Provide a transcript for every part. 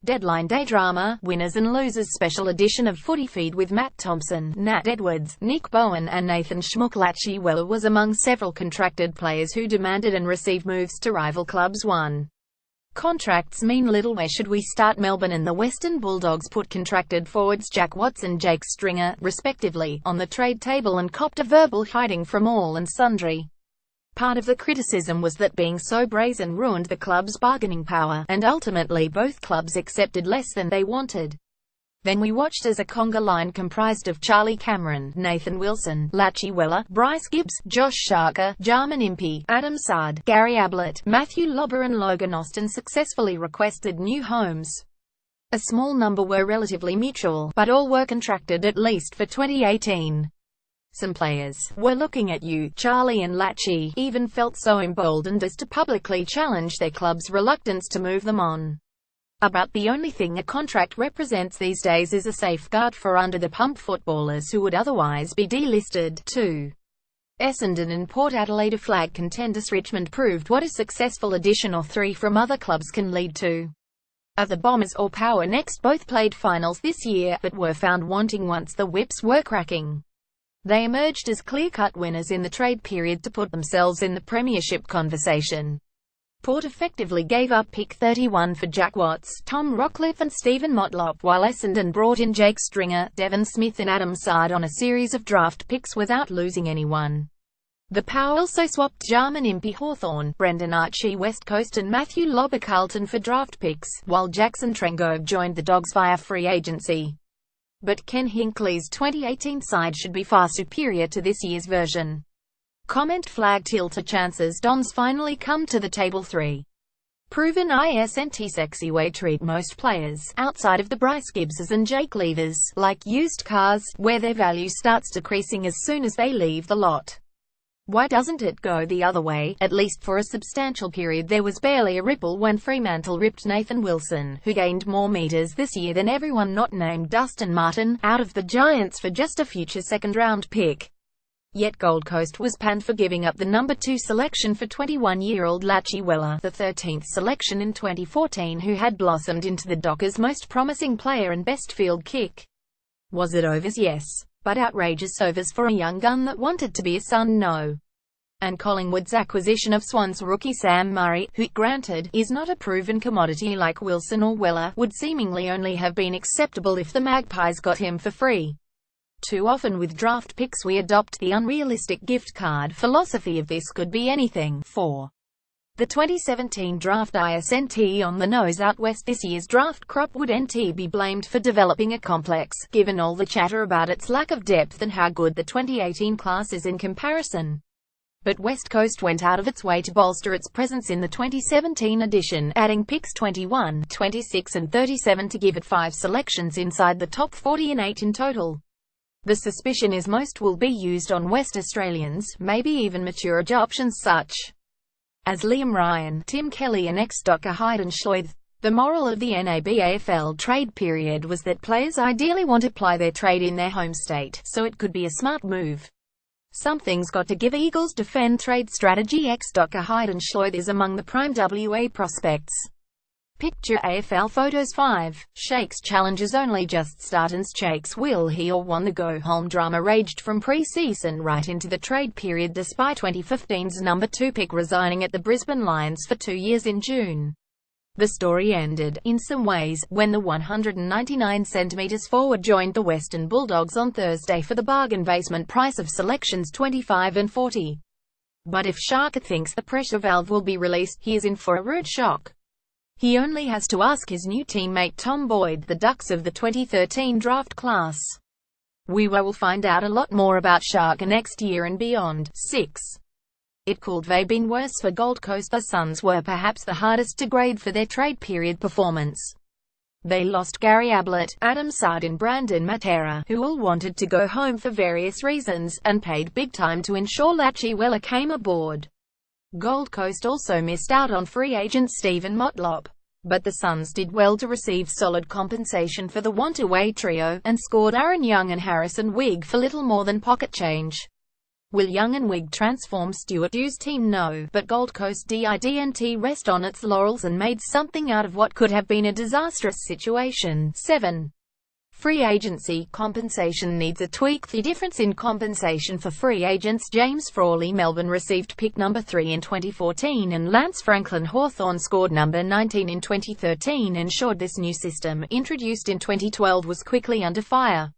Deadline Day Drama, Winners and Losers Special Edition of Footy Feed with Matt Thompson, Nat Edwards, Nick Bowen and Nathan Schmuck. Lachie Weller was among several contracted players who demanded and received moves to rival clubs. 1. Contracts mean little. Where should we start? Melbourne and the Western Bulldogs put contracted forwards Jack Watts and Jake Stringer, respectively, on the trade table and copped a verbal hiding from all and sundry. Part of the criticism was that being so brazen ruined the club's bargaining power, and ultimately both clubs accepted less than they wanted. Then we watched as a conga line comprised of Charlie Cameron, Nathan Wilson, Lachie Weller, Bryce Gibbs, Josh Sharker, Jarman Impey, Adam Saad, Gary Ablett, Matthew Lobber and Logan Austin successfully requested new homes. A small number were relatively mutual, but all were contracted at least for 2018. Some players, "We're looking at you, Charlie and Lachie," even felt so emboldened as to publicly challenge their club's reluctance to move them on. About the only thing a contract represents these days is a safeguard for under-the-pump footballers who would otherwise be delisted. 2. Essendon and Port Adelaide flag contenders. Richmond proved what a successful addition or three from other clubs can lead to. Are the Bombers or Power next? Both played finals this year, but were found wanting once the whips were cracking. They emerged as clear-cut winners in the trade period to put themselves in the premiership conversation. Port effectively gave up pick 31 for Jack Watts, Tom Rockcliffe and Stephen Motlop, while Essendon brought in Jake Stringer, Devon Smith and Adam Saad on a series of draft picks without losing anyone. The Power also swapped Jarman Impey Hawthorn, Brendan Archie West Coast and Matthew Lobber Carlton for draft picks, while Jackson Trengove joined the Dogs via free agency. But Ken Hinckley's 2018 side should be far superior to this year's version. Comment flag tilter chances. Dons finally come to the table. 3. Proven isn't sexy way treat most players, outside of the Bryce Gibbses and Jake Leavers, like used cars, where their value starts decreasing as soon as they leave the lot. Why doesn't it go the other way? At least for a substantial period there was barely a ripple when Fremantle ripped Nathan Wilson, who gained more meters this year than everyone not named Dustin Martin, out of the Giants for just a future second-round pick. Yet Gold Coast was panned for giving up the number 2 selection for 21-year-old Lachie Weller, the 13th selection in 2014, who had blossomed into the Dockers' most promising player and best field kick. Was it overs? Yes. But outrageous overs for a young gun that wanted to be a son? No. And Collingwood's acquisition of Swans rookie Sam Murray, who, granted, is not a proven commodity like Wilson or Weller, would seemingly only have been acceptable if the Magpies got him for free. Too often with draft picks we adopt the unrealistic gift card philosophy of this could be anything. 4. The 2017 draft isn't on the nose out west. This year's draft crop wouldn't be blamed for developing a complex, given all the chatter about its lack of depth and how good the 2018 class is in comparison. But West Coast went out of its way to bolster its presence in the 2017 edition, adding picks 21, 26 and 37 to give it 5 selections inside the top 40 and 8 in total. The suspicion is most will be used on West Australians, maybe even mature options such as Liam Ryan, Tim Kelly and ex-Docker Hayden Schleith. The moral of the NABAFL trade period was that players ideally want to ply their trade in their home state, so it could be a smart move. Something's got to give. Eagles defend trade strategy. Ex-Docker Hayden Schleith is among the prime WA prospects. Picture AFL photos. 5. Shakes challenges only just starters. Shakes will he or won. The go-home drama raged from pre-season right into the trade period despite 2015's number 2 pick resigning at the Brisbane Lions for 2 years in June. The story ended, in some ways, when the 199cm forward joined the Western Bulldogs on Thursday for the bargain basement price of selections 25 and 40. But if Sharker thinks the pressure valve will be released, he is in for a rude shock. He only has to ask his new teammate Tom Boyd, the Ducks of the 2013 draft class. We will find out a lot more about Sharker next year and beyond. 6. It could have been worse for Gold Coast. The Suns were perhaps the hardest to grade for their trade period performance. They lost Gary Ablett, Adam Saad and Brandon Matera, who all wanted to go home for various reasons, and paid big time to ensure Lachie Weller came aboard. Gold Coast also missed out on free agent Stephen Motlop. But the Suns did well to receive solid compensation for the want-away trio, and scored Aaron Young and Harrison Wigg for little more than pocket change. Will Young and Wig transform Stuart Hughes' team? No, but Gold Coast didn't rest on its laurels and made something out of what could have been a disastrous situation. 7. Free agency compensation needs a tweak. The difference in compensation for free agents James Frawley Melbourne received pick number 3 in 2014 and Lance Franklin Hawthorn scored number 19 in 2013 ensured this new system, introduced in 2012, was quickly under fire.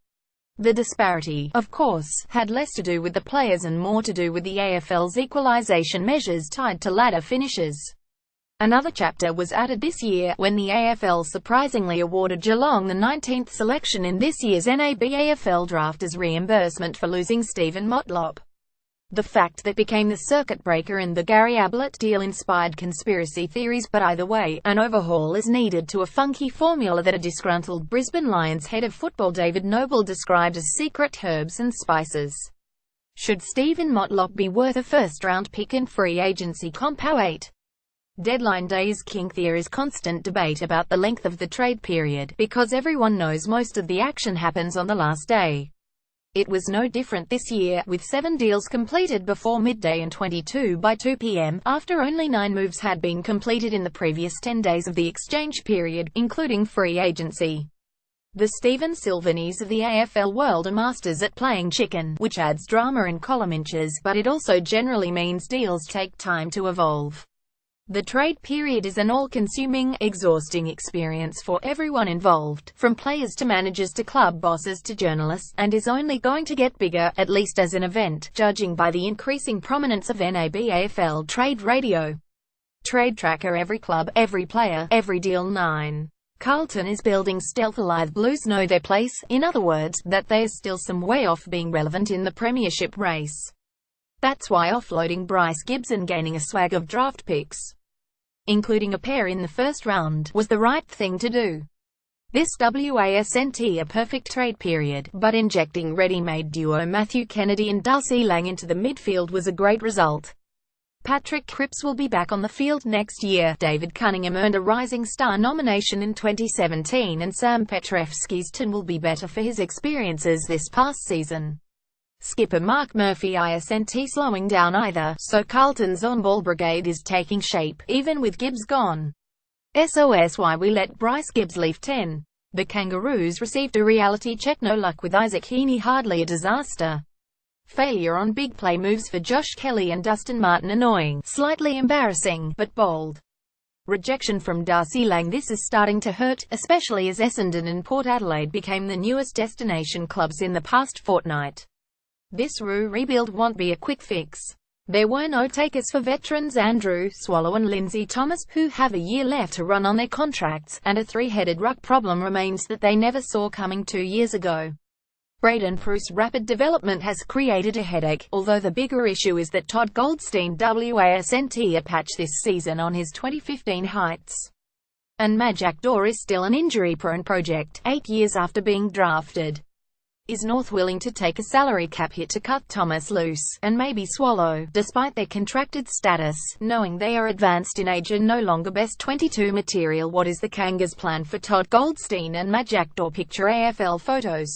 The disparity, of course, had less to do with the players and more to do with the AFL's equalisation measures tied to ladder finishes. Another chapter was added this year, when the AFL surprisingly awarded Geelong the 19th selection in this year's NAB AFL draft as reimbursement for losing Stephen Motlop. The fact that became the circuit breaker, and the Gary Ablett deal inspired conspiracy theories, but either way, an overhaul is needed to a funky formula that a disgruntled Brisbane Lions head of football David Noble described as secret herbs and spices. Should Stephen Motlop be worth a first-round pick in free agency comp? 8. Deadline day is king. There is constant debate about the length of the trade period, because everyone knows most of the action happens on the last day. It was no different this year, with 7 deals completed before midday and 22 by 2 p.m., after only 9 moves had been completed in the previous 10 days of the exchange period, including free agency. The Stephen Silvanese of the AFL world are masters at playing chicken, which adds drama and column inches, but it also generally means deals take time to evolve. The trade period is an all-consuming, exhausting experience for everyone involved, from players to managers to club bosses to journalists, and is only going to get bigger, at least as an event, judging by the increasing prominence of NAB AFL Trade Radio. Trade Tracker. Every club, every player, every deal. 9. Carlton is building stealthily. The Blues know their place, in other words, that they are still some way off being relevant in the premiership race. That's why offloading Bryce Gibbs and gaining a swag of draft picks, including a pair in the first round, was the right thing to do. This wasn't a perfect trade period, but injecting ready-made duo Matthew Kennedy and Darcy Lang into the midfield was a great result. Patrick Cripps will be back on the field next year. David Cunningham earned a Rising Star nomination in 2017, and Sam Petrevski's turn will be better for his experiences this past season. Skipper Mark Murphy isn't slowing down either, so Carlton's on-ball brigade is taking shape, even with Gibbs gone. SOS why we let Bryce Gibbs leave. 10. The Kangaroos received a reality check. No luck with Isaac Heaney. Hardly a disaster. Failure on big play moves for Josh Kelly and Dustin Martin. Annoying, slightly embarrassing, but bold. Rejection from Darcy Lang. This is starting to hurt, especially as Essendon and Port Adelaide became the newest destination clubs in the past fortnight. This rebuild won't be a quick fix. There were no takers for veterans Andrew Swallow and Lindsay Thomas, who have a year left to run on their contracts, and a three-headed ruck problem remains that they never saw coming 2 years ago. Braden Pruce's rapid development has created a headache, although the bigger issue is that Todd Goldstein wasn't a patch this season on his 2015 heights. And Majak Daw is still an injury-prone project, 8 years after being drafted. Is North willing to take a salary cap hit to cut Thomas loose, and maybe Swallow, despite their contracted status, knowing they are advanced in age and no longer best 22 material? What is the Kangas' plan for Todd Goldstein and Majak Daw? Picture AFL photos.